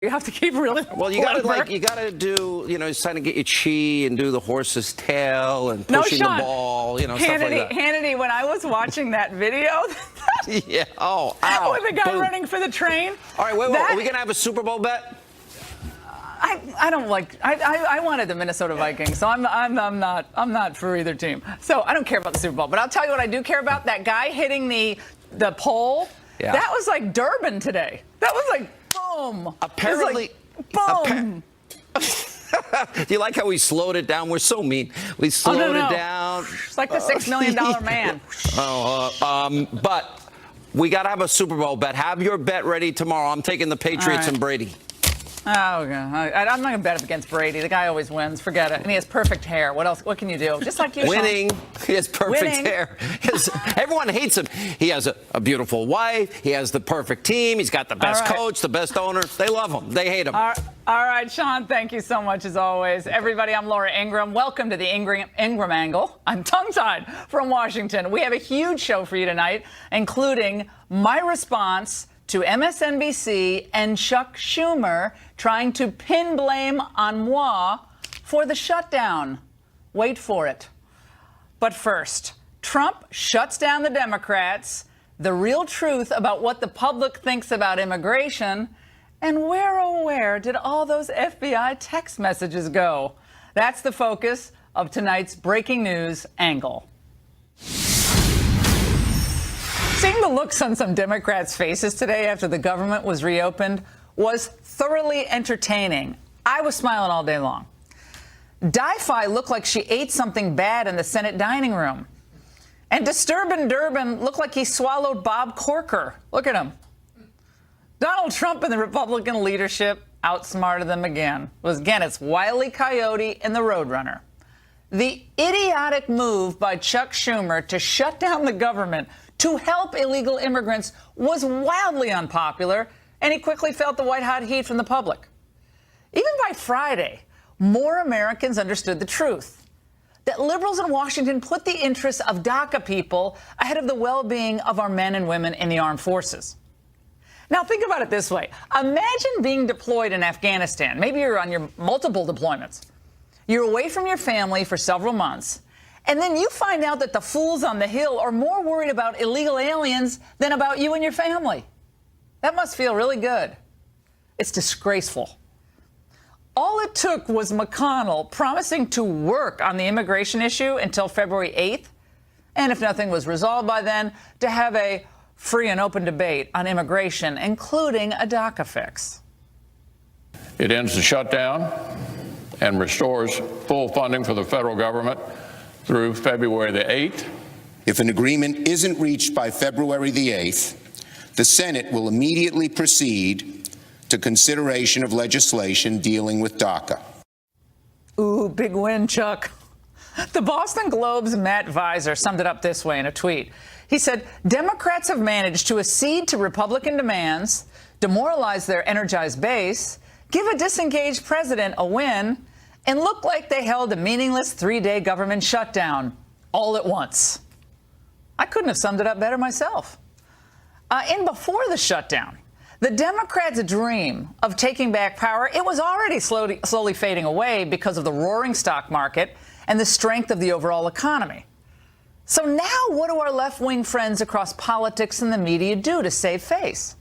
You have to keep really well. You gotta do. He's trying to get you chi and do the horse's tail and pushing the ball. Stuff like that. Hannity, when I was watching that video, yeah. Oh, with the guy running for the train. All right, wait. Are we gonna have a Super Bowl bet? I don't like. I wanted the Minnesota Vikings, so I'm not for either team. So I don't care about the Super Bowl. But I'll tell you what I do care about: that guy hitting the pole. Yeah. That was like Durbin today. That was like. Boom. Apparently, boom. Do you like how we slowed it down? We're so mean. We slowed it down. It's like the $6 million man. But we got to have a Super Bowl bet. Have your bet ready tomorrow. I'm taking the Patriots and Brady. Oh, okay. I'm not going to bet up against Brady. The guy always wins. Forget it. And he has perfect hair. What else? What can you do? Just like you, Winning. Sean. He has perfect hair. Everyone hates him. He has a beautiful wife. He has the perfect team. He's got the best coach, the best owner. They love him. They hate him. All right, Sean, thank you so much as always. Everybody, I'm Laura Ingraham. Welcome to the Ingraham Angle. I'm tongue-tied from Washington. We have a huge show for you tonight, including my response to MSNBC and Chuck Schumer trying to pin blame on moi for the shutdown. Wait for it. But first, Trump shuts down the Democrats, the real truth about what the public thinks about immigration, and where, oh, where did all those FBI text messages go? That's the focus of tonight's breaking news angle. Seeing the looks on some Democrats' faces today after the government was reopened was thoroughly entertaining. I was smiling all day long. Di-Fi looked like she ate something bad in the Senate dining room. And Disturbin' Durbin looked like he swallowed Bob Corker. Look at him. Donald Trump and the Republican leadership outsmarted them again. It's Wile E. Coyote and the Roadrunner. The idiotic move by Chuck Schumer to shut down the government to help illegal immigrants was wildly unpopular, and he quickly felt the white-hot heat from the public. Even by Friday, more Americans understood the truth, that liberals in Washington put the interests of DACA people ahead of the well-being of our men and women in the armed forces. Now, think about it this way. Imagine being deployed in Afghanistan. Maybe you're on your multiple deployments. You're away from your family for several months, and then you find out that the fools on the Hill are more worried about illegal aliens than about you and your family. That must feel really good. It's disgraceful. All it took was McConnell promising to work on the immigration issue until February 8th, and if nothing was resolved by then, to have a free and open debate on immigration, including a DACA fix. It ends the shutdown and restores full funding for the federal government through February the 8th. If an agreement isn't reached by February the 8th, the Senate will immediately proceed to consideration of legislation dealing with DACA. Ooh, big win, Chuck. The Boston Globe's Matt Visor summed it up this way in a tweet. He said, Democrats have managed to accede to Republican demands, demoralize their energized base, give a disengaged president a win, and look like they held a meaningless 3-day government shutdown all at once. I couldn't have summed it up better myself. And before the shutdown, the Democrats' dream of taking back power, it was already slowly fading away because of the roaring stock market and the strength of the overall economy. So now what do our left-wing friends across politics and the media do to save face?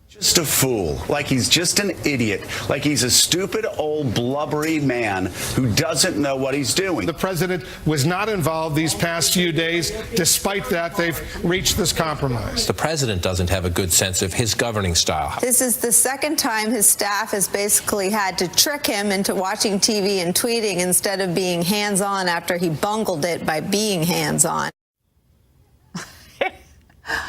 Just a fool, like he's just an idiot, like he's a stupid old blubbery man who doesn't know what he's doing. The president was not involved these past few days. Despite that, they've reached this compromise. The president doesn't have a good sense of his governing style. This is the second time his staff has basically had to trick him into watching TV and tweeting instead of being hands-on after he bungled it by being hands-on.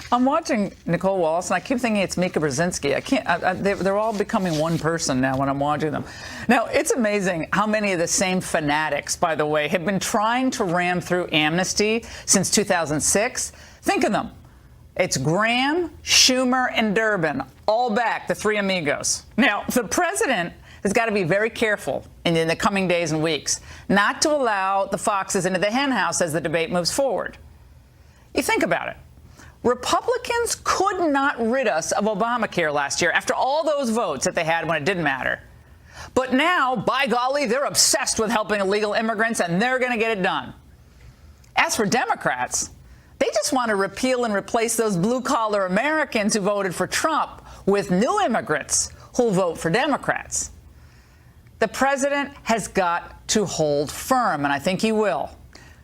I'm watching Nicole Wallace, and I keep thinking it's Mika Brzezinski. I can't. They're all becoming one person now when I'm watching them. Now, it's amazing how many of the same fanatics, by the way, have been trying to ram through amnesty since 2006. Think of them. It's Graham, Schumer, and Durbin, all back, the three amigos. Now, the president has got to be very careful in the coming days and weeks not to allow the foxes into the henhouse as the debate moves forward. You think about it. Republicans could not rid us of Obamacare last year after all those votes that they had when it didn't matter. But now, by golly, they're obsessed with helping illegal immigrants, and they're going to get it done. As for Democrats, they just want to repeal and replace those blue-collar Americans who voted for Trump with new immigrants who'll vote for Democrats. The president has got to hold firm, and I think he will.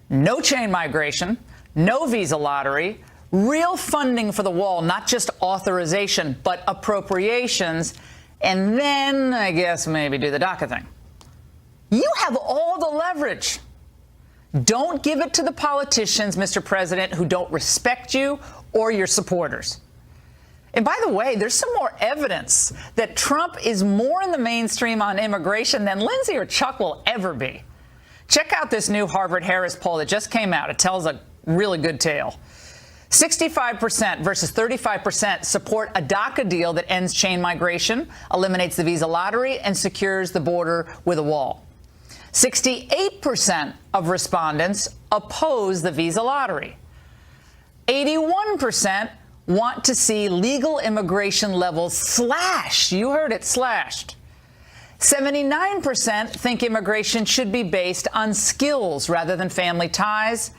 No chain migration, no visa lottery, real funding for the wall, not just authorization, but appropriations, and then, I guess, maybe do the DACA thing. You have all the leverage. Don't give it to the politicians, Mr. President, who don't respect you or your supporters. And by the way, there's some more evidence that Trump is more in the mainstream on immigration than Lindsay or Chuck will ever be. Check out this new Harvard-Harris poll that just came out. It tells a really good tale. 65% versus 35% support a DACA deal that ends chain migration, eliminates the visa lottery, and secures the border with a wall. 68% of respondents oppose the visa lottery. 81% want to see legal immigration levels slashed. You heard it, slashed. 79% think immigration should be based on skills rather than family ties.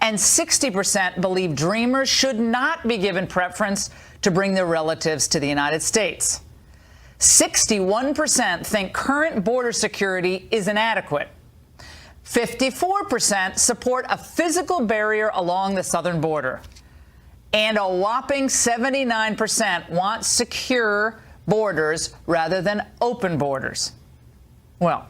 And 60% believe dreamers should not be given preference to bring their relatives to the United States. 61% think current border security is inadequate. 54% support a physical barrier along the southern border. And a whopping 79% want secure borders rather than open borders. Well,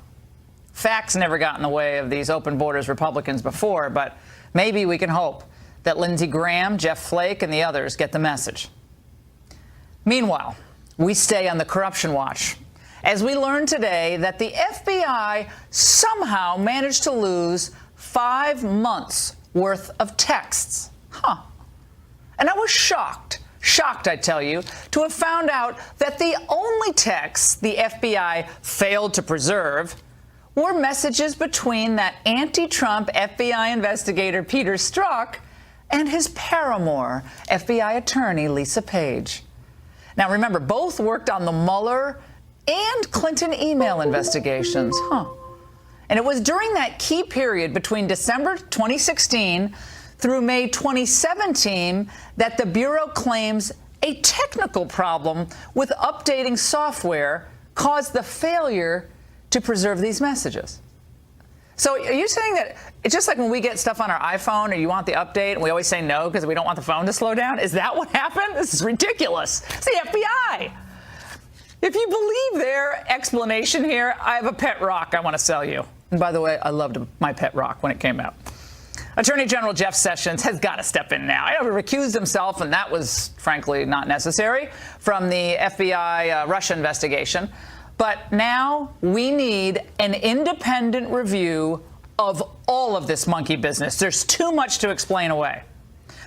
facts never got in the way of these open borders Republicans before, but maybe we can hope that Lindsey Graham, Jeff Flake, and the others get the message. Meanwhile, we stay on the corruption watch as we learn today that the FBI somehow managed to lose 5 months worth of texts. And I was shocked, I tell you, to have found out that the only texts the FBI failed to preserve were messages between that anti-Trump FBI investigator Peter Strzok and his paramour, FBI attorney Lisa Page. Now, remember, both worked on the Mueller and Clinton email investigations. And it was during that key period between December 2016 through May 2017 that the Bureau claims a technical problem with updating software caused the failure to preserve these messages. So are you saying that it's just like when we get stuff on our iPhone or you want the update and we always say no because we don't want the phone to slow down? Is that what happened? This is ridiculous. It's the FBI. If you believe their explanation here, I have a pet rock I want to sell you. And by the way, I loved my pet rock when it came out. Attorney General Jeff Sessions has got to step in now. I know he recused himself, and that was, frankly, not necessary, from the FBI Russia investigation. But now we need an independent review of all of this monkey business. There's too much to explain away.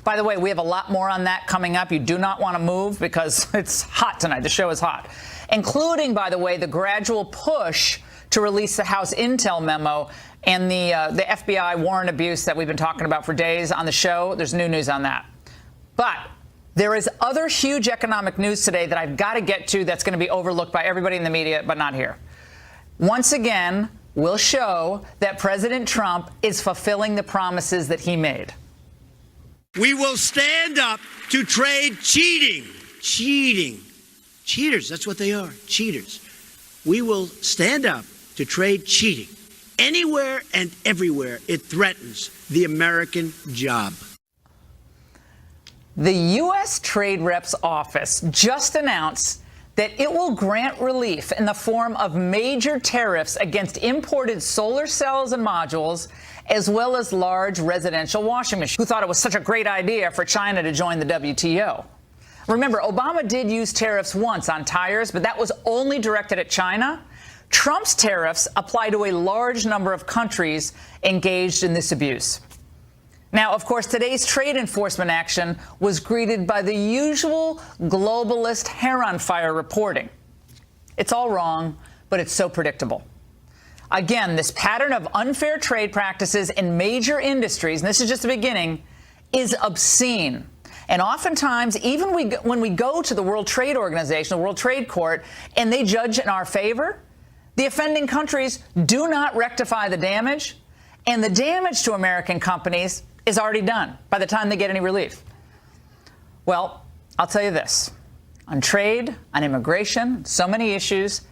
By the way, we have a lot more on that coming up. You do not want to move because it's hot tonight. The show is hot, including, by the way, the gradual push to release the House Intel memo and the FBI warrant abuse that we've been talking about for days on the show. There's new news on that. But there is other huge economic news today that I've got to get to that's going to be overlooked by everybody in the media, but not here. Once again, we'll show that President Trump is fulfilling the promises that he made. We will stand up to trade cheating. Cheaters, that's what they are, cheaters. We will stand up to trade cheating. Anywhere and everywhere it threatens the American job. The U.S. Trade Rep's office just announced that it will grant relief in the form of major tariffs against imported solar cells and modules, as well as large residential washing machines. Who thought it was such a great idea for China to join the WTO? Remember, Obama did use tariffs once on tires, but that was only directed at China. Trump's tariffs apply to a large number of countries engaged in this abuse. Now, of course, today's trade enforcement action was greeted by the usual globalist hair on fire reporting. It's all wrong, but it's so predictable. Again, this pattern of unfair trade practices in major industries, and this is just the beginning, is obscene. And oftentimes, even when we go to the World Trade Organization, the World Trade Court, and they judge in our favor, the offending countries do not rectify the damage, and the damage to American companies is already done by the time they get any relief. Well, I'll tell you this. On trade, on immigration, so many issues,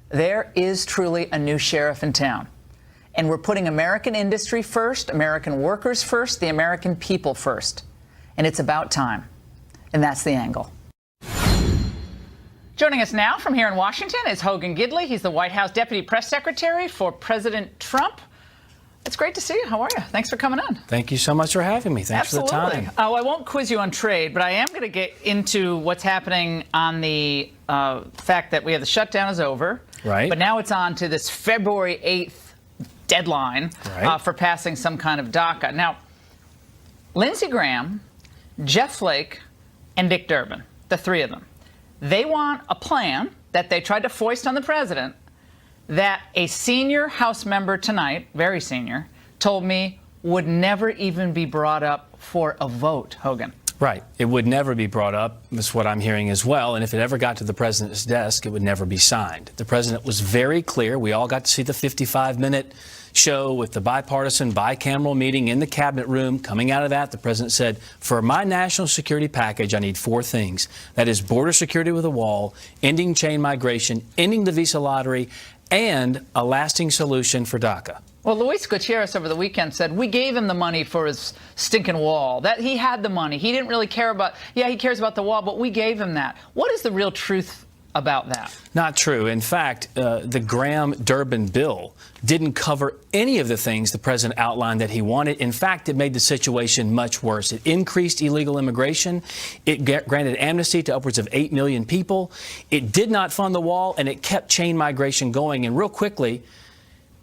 there is truly a new sheriff in town. And we're putting American industry first, American workers first, the American people first. And it's about time. And that's the angle. Joining us now from here in Washington is Hogan Gidley. He's the White House Deputy Press Secretary for President Trump. It's great to see you. How are you? Thanks for coming on. Thank you so much for having me. Thanks Absolutely. for the time. Oh, I won't quiz you on trade, but I am going to get into what's happening on the fact that we have the shutdown is over. Right. But now it's on to this February 8th deadline for passing some kind of DACA. Now, Lindsey Graham, Jeff Flake, and Dick Durbin, the three of them, they want a plan that they tried to foist on the president that a senior House member tonight, very senior, told me would never even be brought up for a vote, Hogan. Right. It would never be brought up, is what I'm hearing as well. And if it ever got to the president's desk, it would never be signed. The president was very clear. We all got to see the 55-minute show with the bipartisan bicameral meeting in the cabinet room. Coming out of that, the president said, for my national security package, I need four things. That is border security with a wall, ending chain migration, ending the visa lottery, and a lasting solution for DACA. Well, Luis Gutierrez over the weekend said we gave him the money for his stinking wall. That he had the money. He didn't really care about, he cares about the wall, but we gave him that. What is the real truth about that? Not true. In fact, the Graham-Durbin bill didn't cover any of the things the president outlined that he wanted. In fact, it made the situation much worse. It increased illegal immigration. It granted amnesty to upwards of 8 million people. It did not fund the wall, and it kept chain migration going. And real quickly,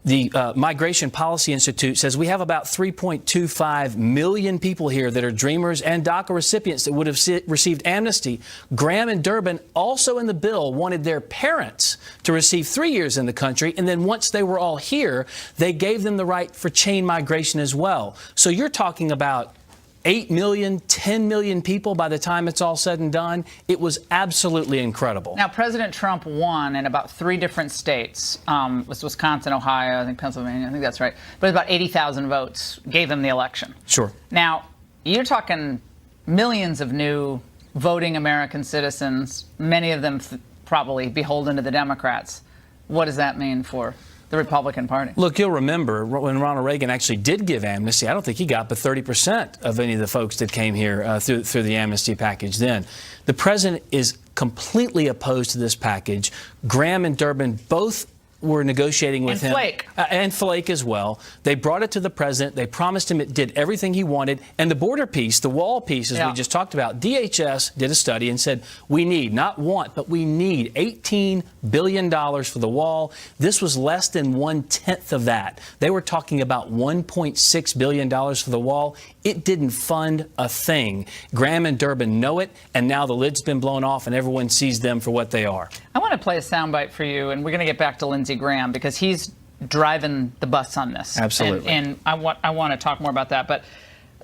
the Migration Policy Institute says we have about 3.25 million people here that are dreamers and DACA recipients that would have received amnesty. Graham and Durbin also in the bill wanted their parents to receive 3 years in the country, and then once they were all here, they gave them the right for chain migration as well. So you're talking about 8 million, 10 million people by the time it's all said and done. It was absolutely incredible. Now, President Trump won in about 3 different states. It was Wisconsin, Ohio, I think Pennsylvania. I think that's right. But about 80,000 votes gave him the election. Sure. Now, you're talking millions of new voting American citizens, many of them probably beholden to the Democrats. What does that mean for the Republican Party? Look, you'll remember when Ronald Reagan actually did give amnesty, I don't think he got but 30% of any of the folks that came here through the amnesty package then. The president is completely opposed to this package. Graham and Durbin both were negotiating with him. And Flake as well. They brought it to the president. They promised him it did everything he wanted. And the border piece, the wall piece, as we just talked about, DHS did a study and said we need, not want, but we need $18 billion for the wall. This was less than 1/10 of that. They were talking about $1.6 billion for the wall. It didn't fund a thing. Graham and Durbin know it, and now the lid's been blown off and everyone sees them for what they are. I want to play a soundbite for you, and we're going to get back to Lindsey Graham because he's driving the bus on this. Absolutely. And I want to talk more about that. But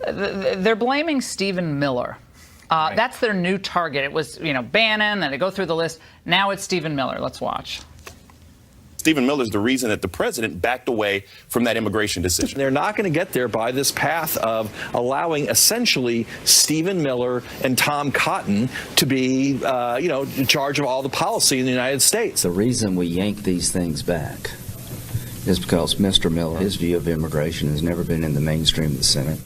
they're blaming Stephen Miller. That's their new target. It was, Bannon, and they go through the list. Now it's Stephen Miller. Let's watch. Stephen Miller is the reason that the president backed away from that immigration decision. They're not going to get there by this path of allowing essentially Stephen Miller and Tom Cotton to be, in charge of all the policy in the United States. The reason we yank these things back is because Mr. Miller, his view of immigration has never been in the mainstream of the Senate.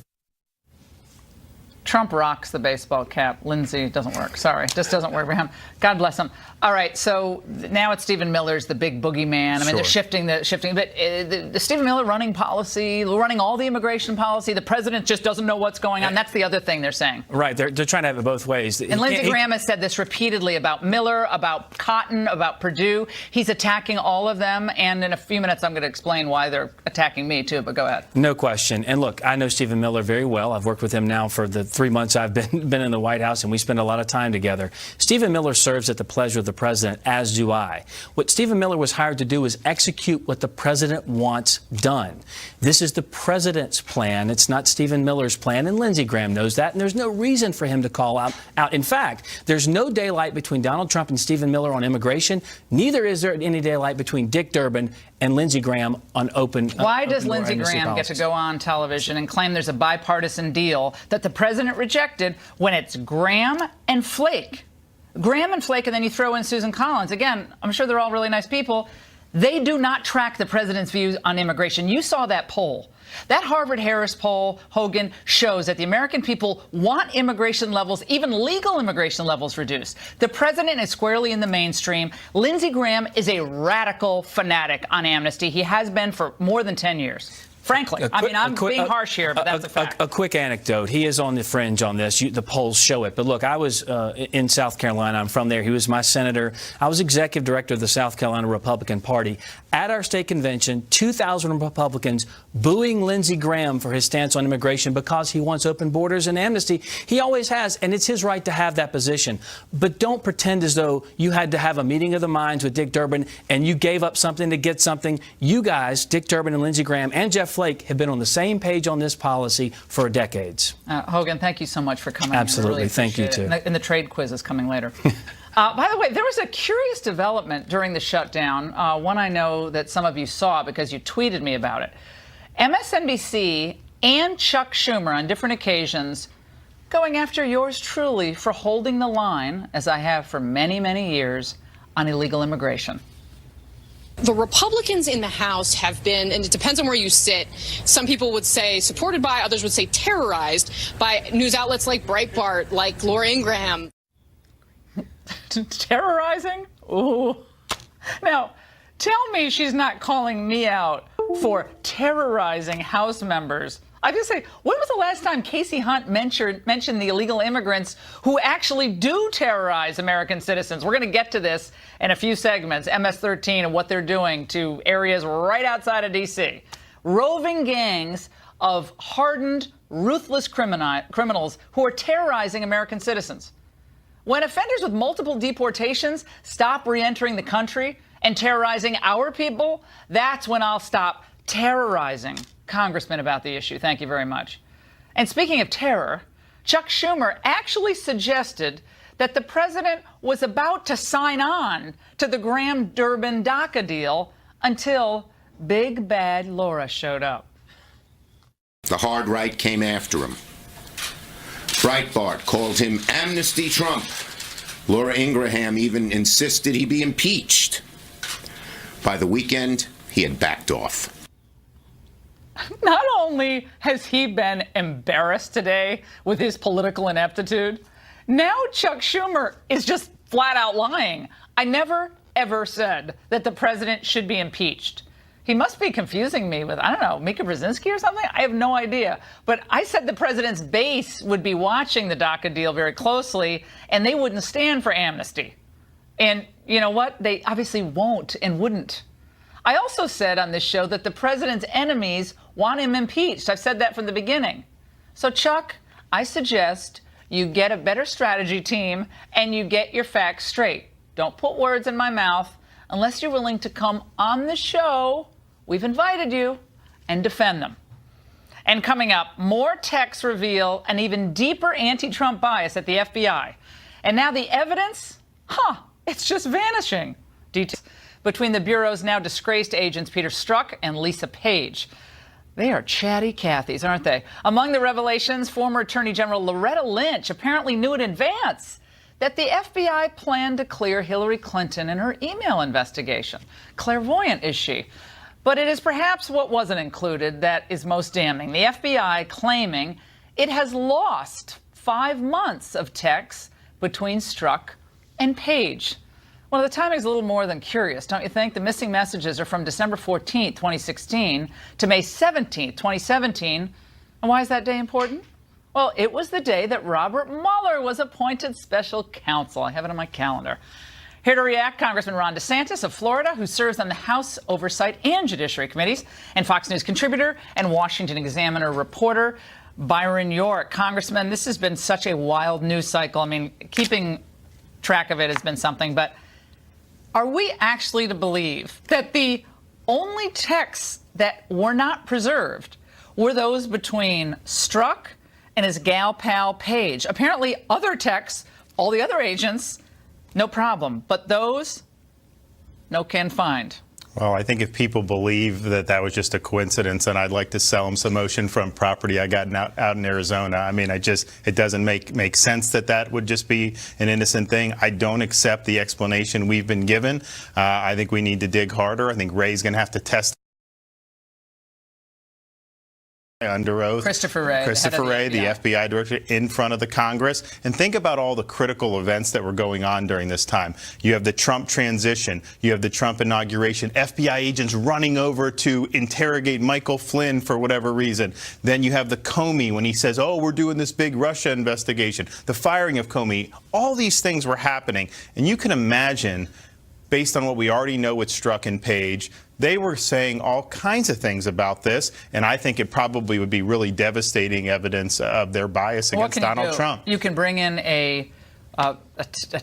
Trump rocks the baseball cap. Lindsey doesn't work. Sorry, just doesn't work for him. God bless him. All right, so now it's Stephen Miller's the big boogeyman. I mean, they're shifting, but the Stephen Miller running policy, running all the immigration policy. The president just doesn't know what's going on. That's the other thing they're saying. Right, they're trying to have it both ways. And Lindsey Graham has said this repeatedly about Miller, about Cotton, about Perdue. He's attacking all of them, and in a few minutes I'm going to explain why they're attacking me too. But go ahead. No question. And look, I know Stephen Miller very well. I've worked with him now for the 3 months I've been in the White House, and we spend a lot of time together. Stephen Miller serves at the pleasure of the president, as do I. What Stephen Miller was hired to do is execute what the president wants done. This is the president's plan. It's not Stephen Miller's plan, and Lindsey Graham knows that, and there's no reason for him to call out. In fact, there's no daylight between Donald Trump and Stephen Miller on immigration. Neither is there any daylight between Dick Durbin and Lindsey Graham on open. Why does Lindsey Graham get to go on television and claim there's a bipartisan deal that the president rejected when it's Graham and Flake? Graham and Flake, and then you throw in Susan Collins. Again, I'm sure they're all really nice people. They do not track the president's views on immigration. You saw that poll. That Harvard-Harris poll, Hogan, shows that the American people want immigration levels, even legal immigration levels, reduced. The president is squarely in the mainstream. Lindsey Graham is a radical fanatic on amnesty. He has been for more than 10 years. Frankly, I'm being harsh here, but that's a fact. A quick anecdote. He is on the fringe on this. The polls show it. But look, I was in South Carolina. I'm from there. He was my senator. I was executive director of the South Carolina Republican Party. At our state convention, 2,000 Republicans booing Lindsey Graham for his stance on immigration because he wants open borders and amnesty. He always has, and it's his right to have that position. But don't pretend as though you had to have a meeting of the minds with Dick Durbin and you gave up something to get something. You guys, Dick Durbin and Lindsey Graham and Jeff Flake, have been on the same page on this policy for decades. Hogan, thank you so much for coming. Absolutely. Really thank you, too. And the trade quiz is coming later. By the way, there was a curious development during the shutdown, one I know that some of you saw because you tweeted me about it. MSNBC and Chuck Schumer on different occasions going after yours truly for holding the line, as I have for many, many years, on illegal immigration. The Republicans in the House have been, and it depends on where you sit, some people would say supported by, others would say terrorized by news outlets like Breitbart, like Laura Ingraham. Terrorizing? Ooh. Now, tell me she's not calling me out for terrorizing House members. I just say, when was the last time Casey Hunt mentioned the illegal immigrants who actually do terrorize American citizens? We're going to get to this in a few segments, MS-13 and what they're doing to areas right outside of D.C. Roving gangs of hardened, ruthless criminals who are terrorizing American citizens. When offenders with multiple deportations stop re-entering the country and terrorizing our people, that's when I'll stop terrorizing congressmen about the issue. Thank you very much. And speaking of terror, Chuck Schumer actually suggested that the president was about to sign on to the Graham-Durbin DACA deal until big bad Laura showed up. The hard right came after him. Breitbart called him Amnesty Trump. Laura Ingraham even insisted he be impeached. By the weekend, he had backed off. Not only has he been embarrassed today with his political ineptitude, now Chuck Schumer is just flat out lying. I never, ever said that the president should be impeached. He must be confusing me with, I don't know, Mika Brzezinski or something? I have no idea. But I said the president's base would be watching the DACA deal very closely, and they wouldn't stand for amnesty. And you know what? They obviously won't and wouldn't. I also said on this show that the president's enemies want him impeached. I've said that from the beginning. So, Chuck, I suggest you get a better strategy team and you get your facts straight. Don't put words in my mouth unless you're willing to come on the show. We've invited you, and defend them. And coming up, more texts reveal an even deeper anti-Trump bias at the FBI. And now the evidence, it's just vanishing. Details between the Bureau's now disgraced agents Peter Strzok and Lisa Page. They are chatty Cathys, aren't they? Among the revelations, former Attorney General Loretta Lynch apparently knew in advance that the FBI planned to clear Hillary Clinton in her email investigation. Clairvoyant is she. But it is perhaps what wasn't included that is most damning. The FBI claiming it has lost 5 months of texts between Strzok and Page. Well, the timing is a little more than curious, don't you think? The missing messages are from December 14th, 2016 to May 17th, 2017. And why is that day important? Well, it was the day that Robert Mueller was appointed special counsel. I have it on my calendar. Here to react, Congressman Ron DeSantis of Florida, who serves on the House Oversight and Judiciary Committees, and Fox News contributor and Washington Examiner reporter Byron York. Congressman, this has been such a wild news cycle. I mean, keeping track of it has been something, but are we actually to believe that the only texts that were not preserved were those between Strzok and his gal pal Page? Apparently other texts, all the other agents, no problem, but those, no can find. Well, I think if people believe that that was just a coincidence, then I'd like to sell them some oceanfront property I got out in Arizona. I mean, it doesn't make sense that that would just be an innocent thing. I don't accept the explanation we've been given. I think we need to dig harder. I think Ray's going to have to test under oath. Christopher Wray, the FBI director, in front of the Congress. And think about all the critical events that were going on during this time. You have the Trump transition. You have the Trump inauguration. FBI agents running over to interrogate Michael Flynn for whatever reason. Then you have the Comey when he says, oh, we're doing this big Russia investigation. The firing of Comey. All these things were happening. And you can imagine, based on what we already know with Strzok and Page, they were saying all kinds of things about this, and I think it probably would be really devastating evidence of their bias against Donald Trump. You can bring in a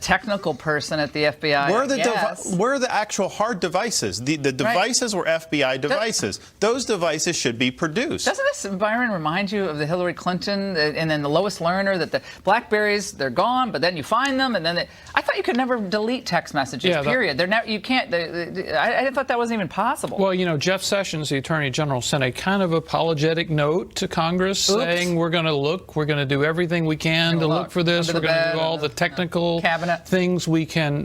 technical person at the FBI. Where are the actual hard devices? The devices were FBI devices. Those devices should be produced. Doesn't this, Byron, remind you of the Hillary Clinton and then the Lois Lerner, that the BlackBerries, they're gone, but then you find them, and then I thought you could never delete text messages, period. You can't. I thought that wasn't even possible. Well, you know, Jeff Sessions, the Attorney General, sent a kind of apologetic note to Congress saying we're going to do everything we can to look for this. We're going to do all the technical things we can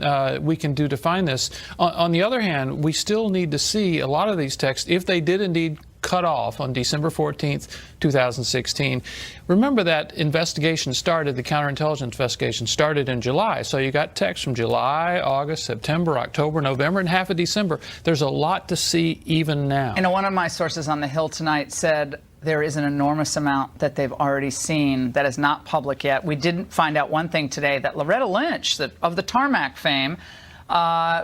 do to find this. On the other hand, we still need to see a lot of these texts, if they did indeed cut off on December 14th, 2016. Remember that investigation started, the counterintelligence investigation started in July. So you got texts from July, August, September, October, November, and half of December. There's a lot to see even now. And one of my sources on the Hill tonight said there is an enormous amount that they've already seen that is not public yet. We didn't find out one thing today, that Loretta Lynch, of the Tarmac fame,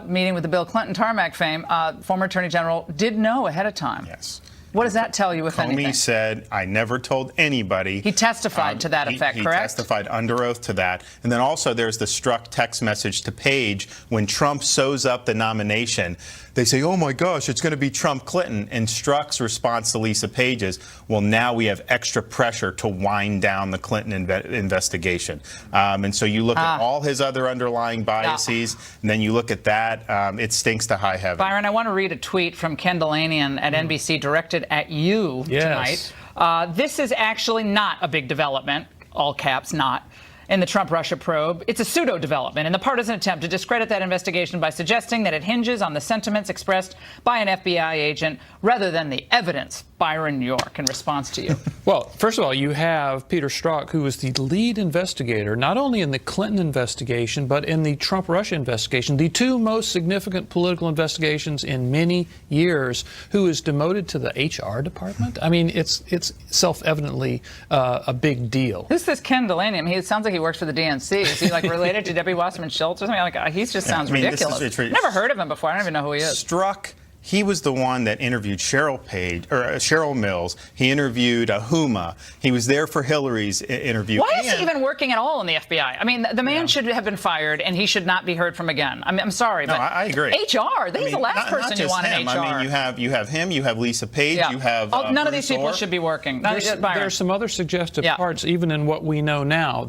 meeting with the Bill Clinton Tarmac fame, former Attorney General, did know ahead of time. Yes. What does that tell you, if anything? Comey said, I never told anybody. He testified to that effect, correct? He testified under oath to that. And then also there's the Strzok text message to Page when Trump sews up the nomination. They say, oh, my gosh, it's going to be Trump-Clinton. And Strzok's response to Lisa Page is, well, now we have extra pressure to wind down the Clinton investigation. And so you look at all his other underlying biases, and then you look at that. It stinks to high heaven. Byron, I want to read a tweet from Ken Delanian at NBC directed at you tonight. This is actually not a big development, all caps, not, in the Trump-Russia probe. It's a pseudo-development in the partisan attempt to discredit that investigation by suggesting that it hinges on the sentiments expressed by an FBI agent rather than the evidence. Byron York, in response to you. Well, first of all, you have Peter Strzok, who was the lead investigator, not only in the Clinton investigation, but in the Trump-Russia investigation, the two most significant political investigations in many years, who is demoted to the HR department. I mean, it's self-evidently a big deal. Who's this Ken Delanian? I mean, it sounds like he works for the DNC. Is he like related to Debbie Wasserman Schultz or something? Like, he just sounds ridiculous. Never heard of him before. I don't even know who he is. Strzok. He was the one that interviewed Cheryl Mills. He interviewed Huma. He was there for Hillary's interview. Why is he even working at all in the FBI? I mean, the man should have been fired, and he should not be heard from again. I mean, I'm sorry, but I agree. HR. He's the last person you want in HR. I mean, you have him. You have Lisa Page. You have none of these people should be working. There's some other suggestive parts, even in what we know now.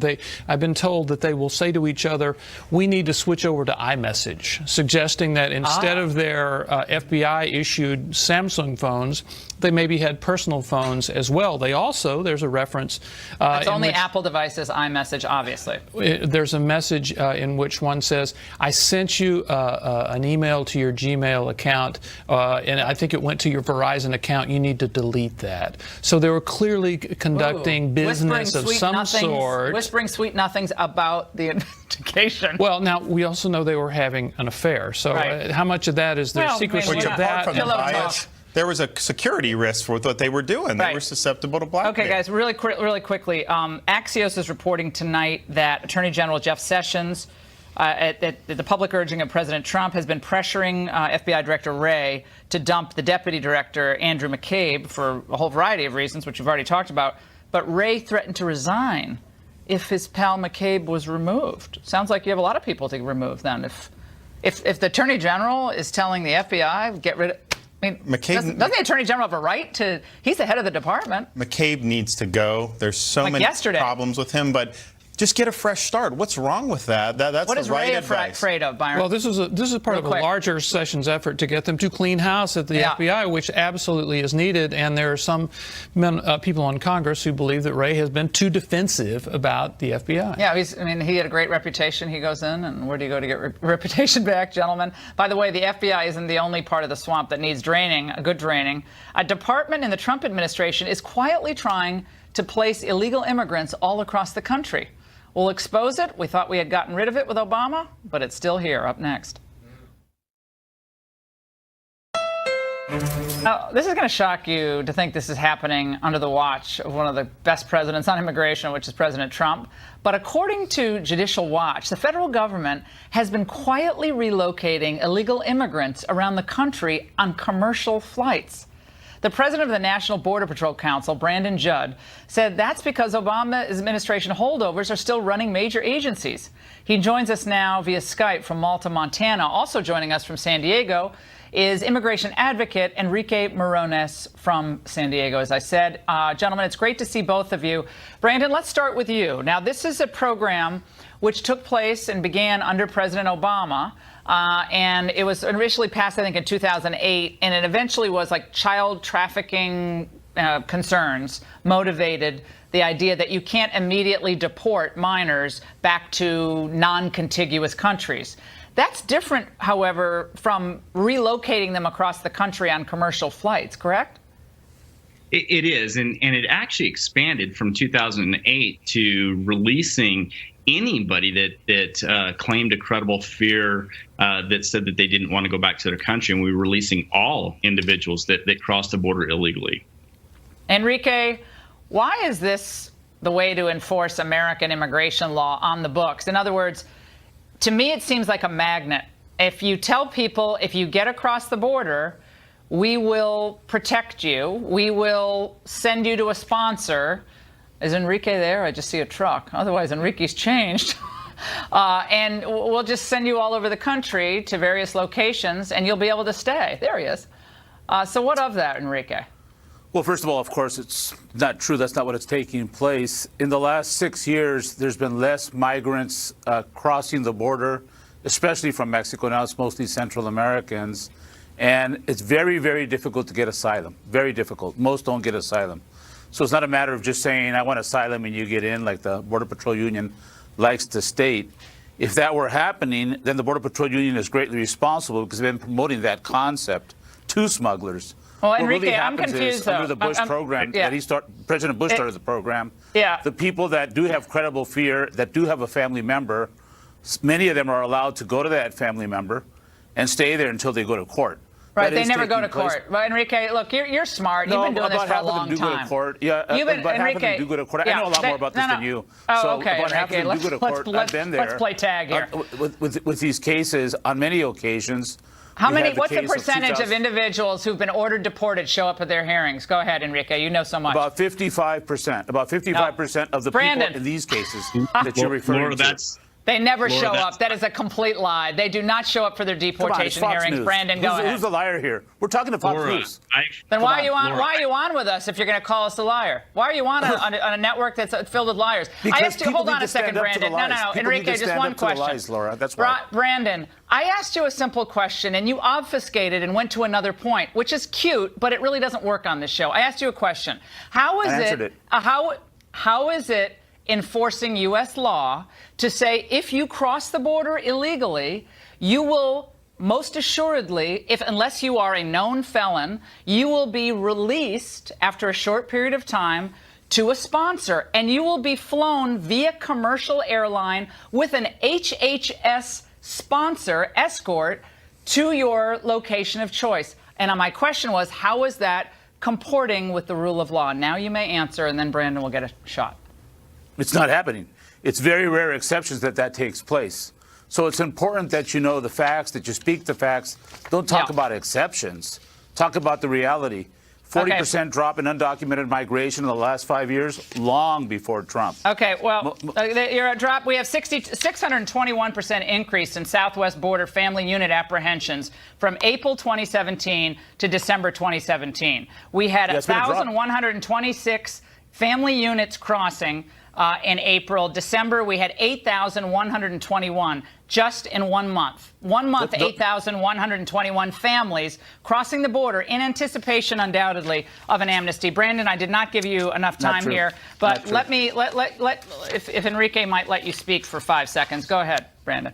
I've been told that they will say to each other, "We need to switch over to iMessage," suggesting that instead of their FBI-issued Samsung phones, they maybe had personal phones as well. They also, there's a reference. It's only Apple devices, iMessage, obviously. There's a message in which one says, I sent you an email to your Gmail account, and I think it went to your Verizon account. You need to delete that. So they were clearly conducting business of some sort. Whispering sweet nothings about the investigation. Well, now, we also know they were having an affair. So how much of that is their secrecy of that? There was a security risk for what they were doing. They were susceptible to blackmail. Okay, guys, really quickly. Axios is reporting tonight that Attorney General Jeff Sessions, at the public urging of President Trump, has been pressuring FBI Director Wray to dump the Deputy Director, Andrew McCabe, for a whole variety of reasons, which we've already talked about. but Wray threatened to resign if his pal McCabe was removed. Sounds like you have a lot of people to remove then. If the Attorney General is telling the FBI, get rid of... I mean, doesn't the Attorney General have a right to... He's the head of the department. McCabe needs to go. There's so many problems with him, but just get a fresh start. What's wrong with that? That's what is the right Wray advice. afraid of, Byron? Well, this is part of a larger Sessions effort to get them to clean house at the FBI, which absolutely is needed. And there are some people on Congress who believe that Wray has been too defensive about the FBI. Yeah, he had a great reputation. He goes in, and where do you go to get reputation back, gentlemen? By the way, the FBI isn't the only part of the swamp that needs draining, a good draining. A department in the Trump administration is quietly trying to place illegal immigrants all across the country. We'll expose it. We thought we had gotten rid of it with Obama, but it's still here. Up next. Now, this is going to shock you to think this is happening under the watch of one of the best presidents on immigration, which is President Trump. But according to Judicial Watch, the federal government has been quietly relocating illegal immigrants around the country on commercial flights. The president of the National Border Patrol Council, Brandon Judd, said that's because Obama's administration holdovers are still running major agencies. He joins us now via Skype from Malta, Montana. Also joining us from San Diego is immigration advocate Enrique Morones from San Diego, as I said. Gentlemen, it's great to see both of you. Brandon, let's start with you. Now, this is a program which took place and began under President Obama. And it was initially passed, I think, in 2008, and it eventually was like child trafficking concerns motivated the idea that you can't immediately deport minors back to non-contiguous countries. That's different, however, from relocating them across the country on commercial flights, correct? It is, and it actually expanded from 2008 to releasing anybody that claimed a credible fear that said that they didn't want to go back to their country, and we were releasing all individuals that crossed the border illegally. Enrique, why is this the way to enforce American immigration law on the books? In other words, to me, it seems like a magnet. If you tell people, if you get across the border, we will protect you, we will send you to a sponsor. Is Enrique there? I just see a truck. Otherwise, Enrique's changed. And we'll just send you all over the country to various locations, and you'll be able to stay. There he is. So what of that, Enrique? Well, first of all, of course, it's not true. That's not what is taking place. In the last 6 years, there's been less migrants crossing the border, especially from Mexico. Now it's mostly Central Americans. And it's very, very difficult to get asylum. Very difficult. Most don't get asylum. So it's not a matter of just saying, I want asylum and you get in, like the Border Patrol Union likes to state. If that were happening, then the Border Patrol Union is greatly responsible because they've been promoting that concept to smugglers. Well, what Enrique, really I'm happens confused, is, under the Bush program, President Bush started the program. Yeah. The people that do have credible fear, that do have a family member, many of them are allowed to go to that family member and stay there until they go to court. Right, they never go to court. Well, Enrique, look, you're smart. You've been doing this for a long time. About half of them do go to court. Yeah, about half of them do go to court. I know a lot more about this than you. Oh, okay, about half of them do go to court. I've been there. Let's play tag here. With these cases, on many occasions. What's the percentage of individuals who've been ordered deported show up at their hearings? Go ahead, Enrique. You know so much. About 55%. About 55% of the people in these cases that you're referring to. They never show up. That is a complete lie. They do not show up for their deportation hearings. News. Brandon, go ahead. Who's the liar here? We're talking to Fox News. Then why are you on with us if you're going to call us a liar? Why are you on a network that's filled with liars? Because I asked you. Hold on a second, Brandon. No, Enrique, just one question. Lies, Laura. That's why. Brandon, I asked you a simple question, and you obfuscated and went to another point, which is cute, but it really doesn't work on this show. I asked you a question. How is it enforcing U.S. law to say if you cross the border illegally, you will most assuredly, unless you are a known felon, you will be released after a short period of time to a sponsor, and you will be flown via commercial airline with an HHS sponsor escort to your location of choice. And my question was, how is that comporting with the rule of law? Now you may answer, and then Brandon will get a shot. It's not happening. It's very rare exceptions that takes place. So it's important that you know the facts, that you speak the facts. Don't talk about exceptions. Talk about the reality. 40% drop in undocumented migration in the last 5 years, long before Trump. Okay, well, you're a drop. We have 621% increase in Southwest border family unit apprehensions from April 2017 to December 2017. We had 1,126 family units crossing in April. December, we had 8,121 just in 1 month. 1 month, 8,121 families crossing the border in anticipation, undoubtedly, of an amnesty. Brandon, I did not give you enough time here, but let me, if Enrique might let you speak for 5 seconds. Go ahead, Brandon.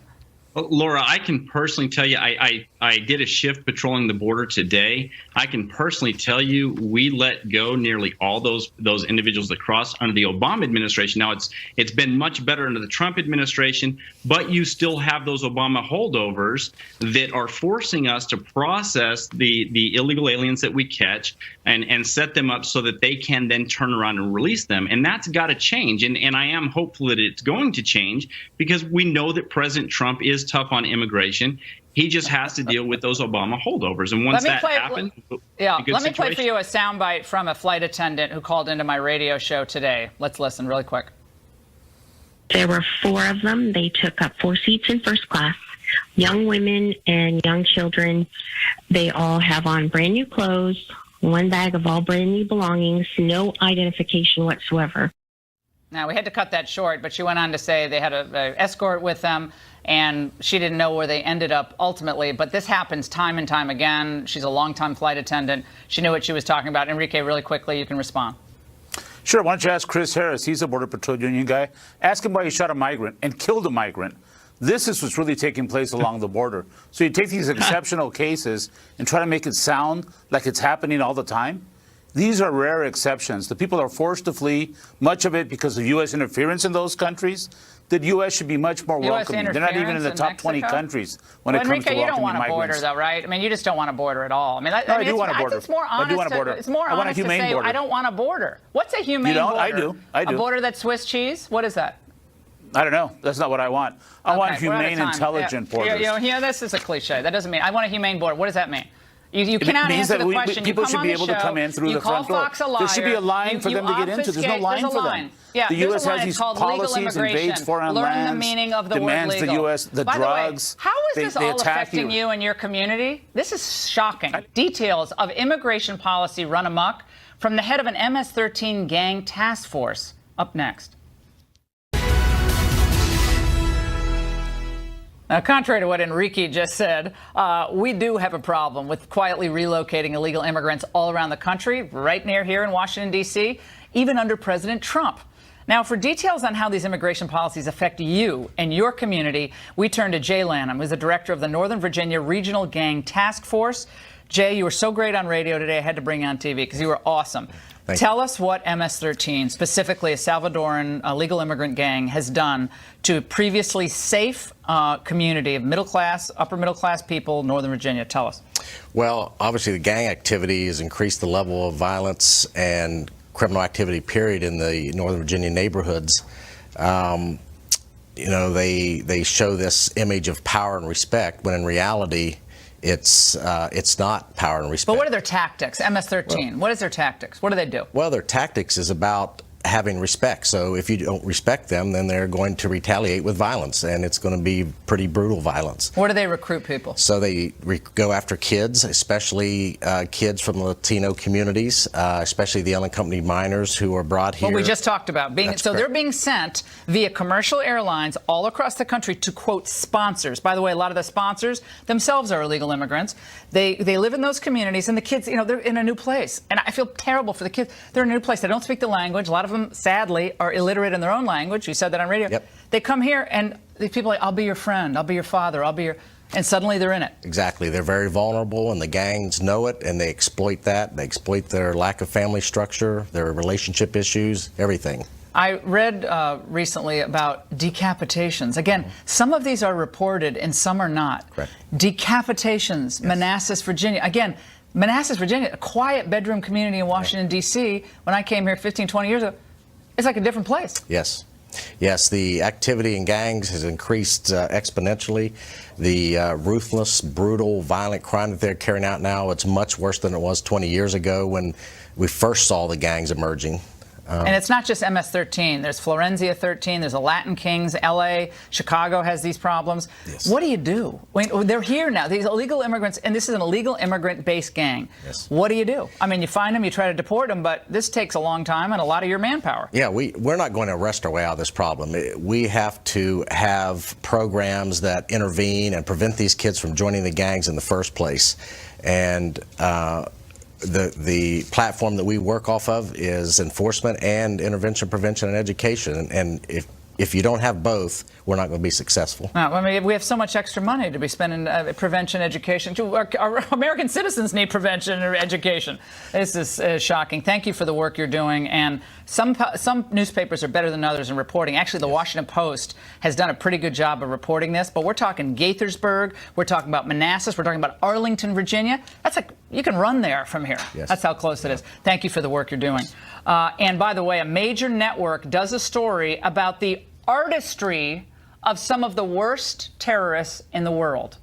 Well, Laura, I can personally tell you, I did a shift patrolling the border today. I can personally tell you we let go nearly all those individuals that crossed under the Obama administration. Now, it's been much better under the Trump administration, but you still have those Obama holdovers that are forcing us to process the illegal aliens that we catch and set them up so that they can then turn around and release them. And that's got to change. And I am hopeful that it's going to change because we know that President Trump is tough on immigration. He just has to deal with those Obama holdovers. And once that happens, let me play for you a soundbite from a flight attendant who called into my radio show today. Let's listen really quick. There were 4 of them. They took up 4 seats in first class. Young women and young children. They all have on brand new clothes, 1 bag of all brand new belongings, no identification whatsoever. Now, we had to cut that short, but she went on to say they had an escort with them, and she didn't know where they ended up ultimately. But this happens time and time again. She's a longtime flight attendant. She knew what she was talking about. Enrique, really quickly, you can respond. Sure. Why don't you ask Chris Harris? He's a Border Patrol Union guy. Ask him why he shot a migrant and killed a migrant. This is what's really taking place along the border. So you take these exceptional cases and try to make it sound like it's happening all the time. These are rare exceptions. The people are forced to flee, much of it because of U.S. interference in those countries. The U.S. should be much more welcoming. They're not even in the top 20 countries when it comes to welcoming migrants. You don't want a border, though, right? I mean, you just don't want a border at all. I mean, I do want a border. It's more honest. I do want a border. It's more honest to say, I don't want a border. What's a humane border? I do. A border that's Swiss cheese? What is that? I don't know. That's not what I want. I want humane, intelligent borders. This is a cliche. That doesn't mean I want a humane border. What does that mean? You cannot answer the question. People should be able to come in through the front door. There should be a line for them to get into. There's no line for them. Yeah, the U.S. has these policies, invades foreign lands, learn the meaning of the word legal. The U.S. the By drugs. The way, how is this all affecting you and your community? This is shocking. Details of immigration policy run amok from the head of an MS-13 gang task force. Up next. Now, contrary to what Enrique just said, we do have a problem with quietly relocating illegal immigrants all around the country, right near here in Washington, D.C., even under President Trump. Now, for details on how these immigration policies affect you and your community, we turn to Jay Lanham, who's the director of the Northern Virginia Regional Gang Task Force. Jay, you were so great on radio today, I had to bring you on TV because you were awesome. Tell us what MS-13, specifically a Salvadoran legal immigrant gang, has done to a previously safe community of middle-class, upper-middle-class people, Northern Virginia. Tell us. Well, obviously the gang activity has increased the level of violence and criminal activity, period, in the Northern Virginia neighborhoods. You know, they show this image of power and respect, when in reality, it's not power and respect. But what are their tactics? MS-13, well, what is their tactics? What do they do? Well, their tactics is about having respect. So if you don't respect them, then they're going to retaliate with violence, and it's going to be pretty brutal violence. Where do they recruit people? So they go after kids, especially kids from Latino communities, especially the unaccompanied minors who are brought here. What we just talked about. They're being sent via commercial airlines all across the country to, quote, sponsors. By the way, a lot of the sponsors themselves are illegal immigrants. They live in those communities, and the kids, you know, they're in a new place. And I feel terrible for the kids. They're in a new place. They don't speak the language. A lot of them, sadly, are illiterate in their own language. You said that on radio. Yep. They come here, and these people are like, I'll be your friend, I'll be your father, I'll be your... And suddenly they're in it. Exactly. They're very vulnerable, and the gangs know it, and they exploit that. They exploit their lack of family structure, their relationship issues, everything. I read recently about decapitations. Again, some of these are reported and some are not. Correct. Decapitations, yes. Manassas, Virginia. Again, Manassas, Virginia, a quiet bedroom community in Washington, D.C. When I came here 15, 20 years ago, it's like a different place. Yes. Yes, the activity in gangs has increased exponentially. The ruthless, brutal, violent crime that they're carrying out now, it's much worse than it was 20 years ago when we first saw the gangs emerging. And it's not just MS-13. There's Florencia 13. There's a Latin Kings. L.A., Chicago has these problems. Yes. What do you do? I mean, they're here now. These illegal immigrants, and this is an illegal immigrant-based gang. Yes. What do you do? I mean, you find them, you try to deport them, but this takes a long time and a lot of your manpower. Yeah, we're not going to arrest our way out of this problem. We have to have programs that intervene and prevent these kids from joining the gangs in the first place. And the platform that we work off of is enforcement and intervention, prevention, and education. And if you don't have both, we're not going to be successful. No, I mean, we have so much extra money to be spending prevention, education. Our American citizens need prevention or education. This is shocking. Thank you for the work you're doing. And some newspapers are better than others in reporting. Actually, the Washington Post has done a pretty good job of reporting this. But we're talking Gaithersburg. We're talking about Manassas. We're talking about Arlington, Virginia. That's like you can run there from here. Yes. That's how close it is. Thank you for the work you're doing. And by the way, a major network does a story about the artistry of some of the worst terrorists in the world.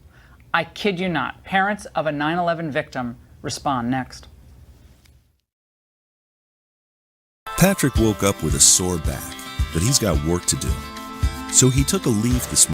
I kid you not. Parents of a 9/11 victim respond next. Patrick woke up with a sore back, but he's got work to do. So he took a leave this morning.